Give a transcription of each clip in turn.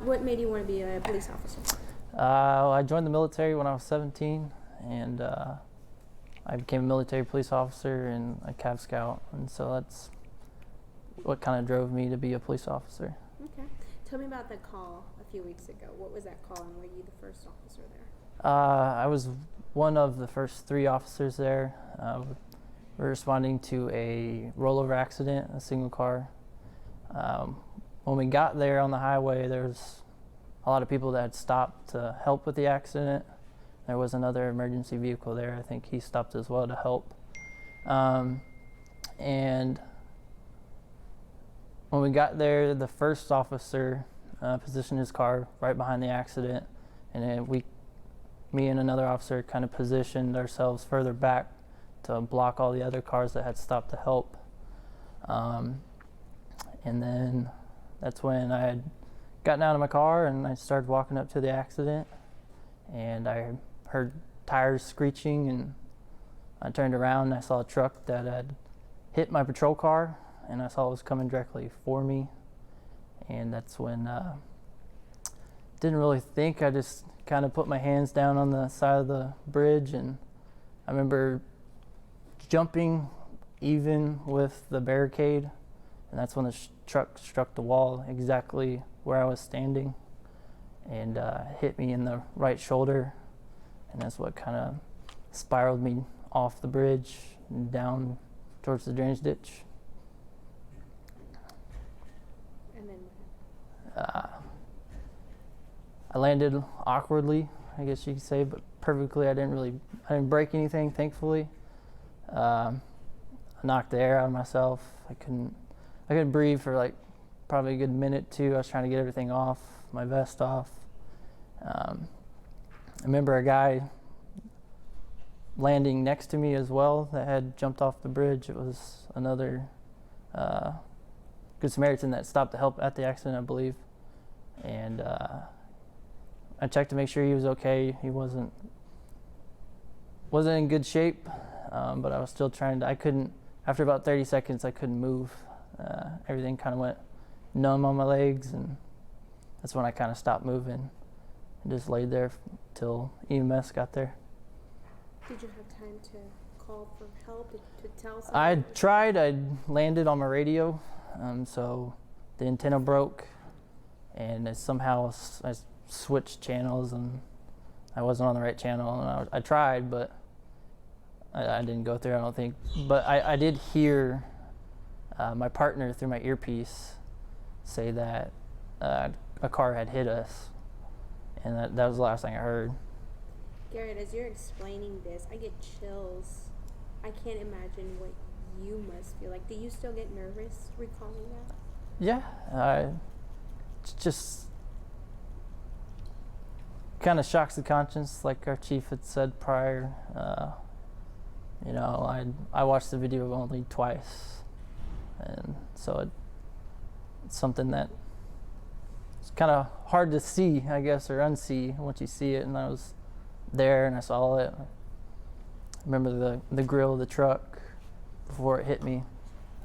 What made you want to be a police officer? I joined the military when I was 17, and I became a military police officer and a Cav Scout, and so that's what kind of drove me to be a police officer. Okay. Tell me about the call a few weeks ago. What was that call, and were you the first officer there? I was one of the first 3 officers there. We're responding to a rollover accident, a single car. When we got there on the highway, there was a lot of people that had stopped to help with the accident. There was another emergency vehicle there. I think he stopped as well to help. And when we got there, the first officer positioned his car right behind the accident, and then me and another officer kind of positioned ourselves further back to block all the other cars that had stopped to help. And then that's when I had gotten out of my car and I started walking up to the accident, and I heard tires screeching, and I turned around and I saw a truck that had hit my patrol car, and I saw it was coming directly for me. And that's when didn't really think. I just kind of put my hands down on the side of the bridge, and I remember jumping even with the barricade, and that's when the truck struck the wall exactly where I was standing, and hit me in the right shoulder, and that's what kind of spiraled me off the bridge and down towards the drainage ditch. And then I landed awkwardly, I guess you could say, but perfectly. I didn't break anything, thankfully. I knocked the air out of myself. I couldn't breathe for like probably a good minute, 2. I was trying to get everything off, my vest off. I remember a guy landing next to me as well that had jumped off the bridge. It was another Good Samaritan that stopped to help at the accident, I believe. And I checked to make sure he was okay. He wasn't in good shape, but I was still trying to. I couldn't. After about 30 seconds, I couldn't move. Everything kind of went numb on my legs, and that's when I kind of stopped moving and just laid there till EMS got there. did you have time to call for help, to tell someone? I tried. I landed on my radio, so the antenna broke, and somehow I switched channels, and I wasn't on the right channel, and I tried, but I didn't go through, I don't think. But I did hear my partner through my earpiece say that a car had hit us, and that was the last thing I heard. Garrett, as you're explaining this, I get chills. I can't imagine what you must feel like. Do you still get nervous recalling that? Yeah, it's just kind of shocks the conscience, like our chief had said prior. I watched the video only twice, and so it's something that it's kind of hard to see, I guess, or unsee once you see it. And I was there and I saw it. I remember the grill of the truck before it hit me.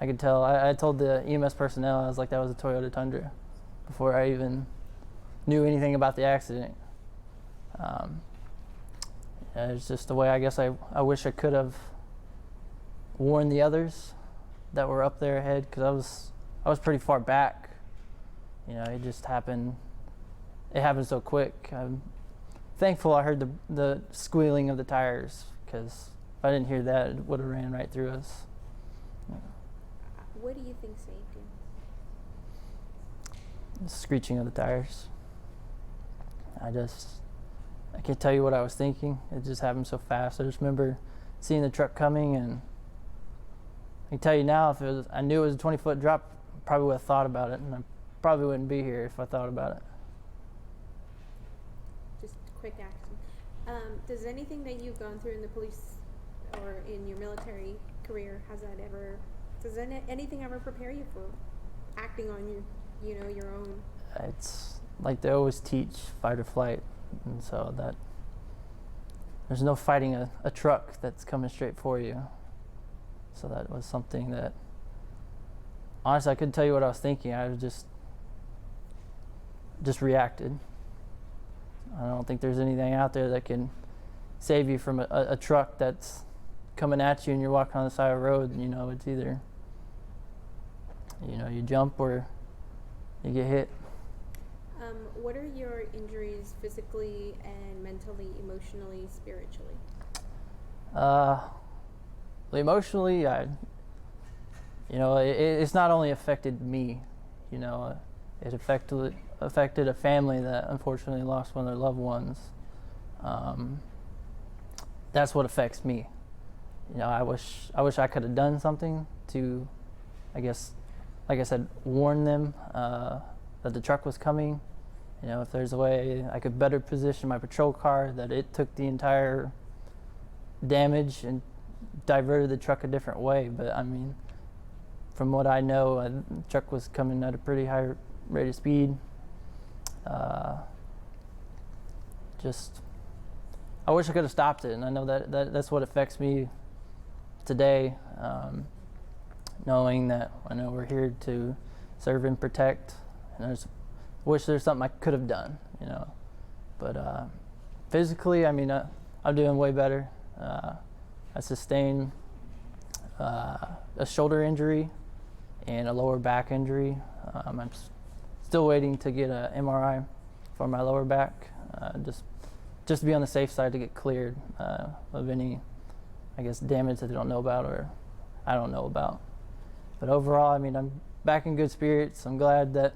I could tell. I told the EMS personnel, I was like, that was a Toyota Tundra, before I even knew anything about the accident. It's just the way, I guess, I wish I could have warned the others that were up there ahead, because I was pretty far back. It just happened. It happened so quick. I'm thankful I heard the squealing of the tires, because if I didn't hear that, it would have ran right through us. What do you think saved you? The screeching of the tires. I can't tell you what I was thinking. It just happened so fast. I just remember seeing the truck coming, and I can tell you now, if I knew it was a 20-foot drop, I probably would have thought about it, and I probably wouldn't be here if I thought about it. Just quick action. Does anything that you've gone through in the police or in your military career, does anything ever prepare you for acting on your own? It's like they always teach fight or flight, and so that there's no fighting a truck that's coming straight for you. So that was something that, honestly, I couldn't tell you what I was thinking. I was just just reacted. I don't think there's anything out there that can save you from a truck that's coming at you and you're walking on the side of the road. You know, it's either, you know, you jump or you get hit. What are your injuries physically and mentally, emotionally, spiritually? Emotionally, it's not only affected me, you know, it affected a family that unfortunately lost one of their loved ones. That's what affects me. You know, I wish I could have done something to, I guess, like I said, warn them that the truck was coming. You know, if there's a way I could better position my patrol car, that it took the entire damage and diverted the truck a different way. But I mean, from what I know, the truck was coming at a pretty high rate of speed. I wish I could have stopped it, and I know that's what affects me today. Knowing that I know we're here to serve and protect, and I wish there's something I could have done, you know. But physically, I mean, I'm doing way better. I sustained a shoulder injury and a lower back injury. I'm still waiting to get an MRI for my lower back, just to be on the safe side to get cleared of any, I guess, damage that they don't know about or I don't know about. But overall, I mean, I'm back in good spirits. I'm glad that,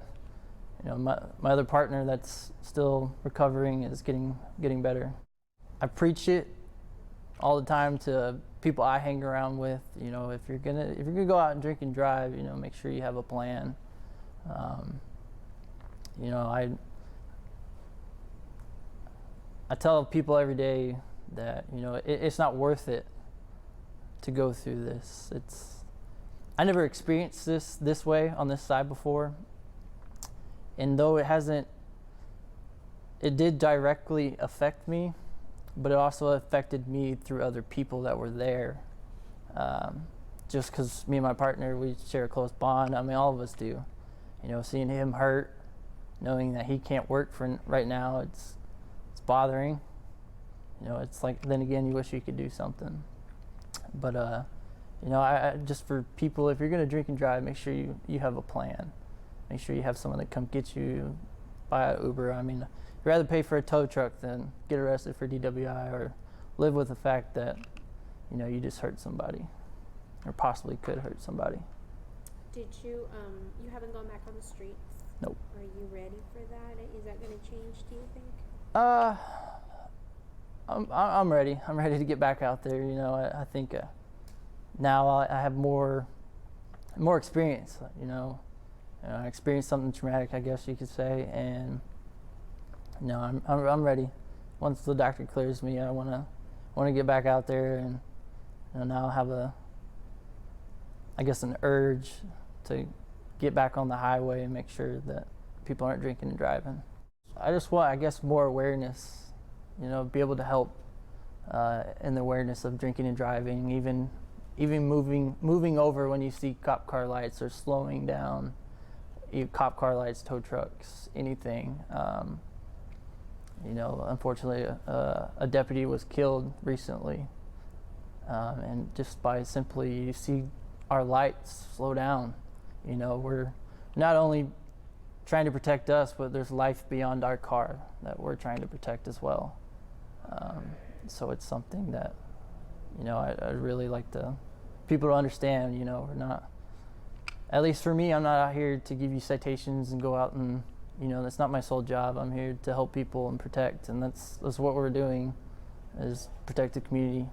you know, my other partner that's still recovering is getting better. I preach it all the time to people I hang around with. You know, if you're gonna go out and drink and drive, you know, make sure you have a plan. You know, I tell people every day that, you know, it's not worth it to go through this. I never experienced this way on this side before, and though it did directly affect me, but it also affected me through other people that were there. Just because me and my partner, we share a close bond. I mean, all of us do. You know, seeing him hurt, knowing that he can't work for right now, it's bothering. You know, it's like, then again, you wish you could do something. But you know, I just for people, if you're gonna drink and drive, make sure you have a plan. Make sure you have someone that come get you by Uber. I mean, you'd rather pay for a tow truck than get arrested for DWI or live with the fact that, you know, you just hurt somebody or possibly could hurt somebody. Did you haven't gone back on the streets? Nope. Are you ready for that? Is that going to change, do you think? I'm ready. I'm ready to get back out there. You know, I think now I have more experience. You know, I experienced something traumatic, I guess you could say, and you know, I'm ready. Once the doctor clears me, I want to get back out there, and you know, now have an urge to get back on the highway and make sure that people aren't drinking and driving. I just want, I guess, more awareness. You know, be able to help in the awareness of drinking and driving, even moving over when you see cop car lights or slowing down. Cop car lights, tow trucks, anything. You know, unfortunately, a deputy was killed recently, and just by simply you see our lights slow down. You know, we're not only trying to protect us, but there's life beyond our car that we're trying to protect as well. So it's something that, you know, I'd really like people to understand. You know, we're not, at least for me, I'm not out here to give you citations and go out and, you know, that's not my sole job. I'm here to help people and protect, and that's what we're doing, is protect the community.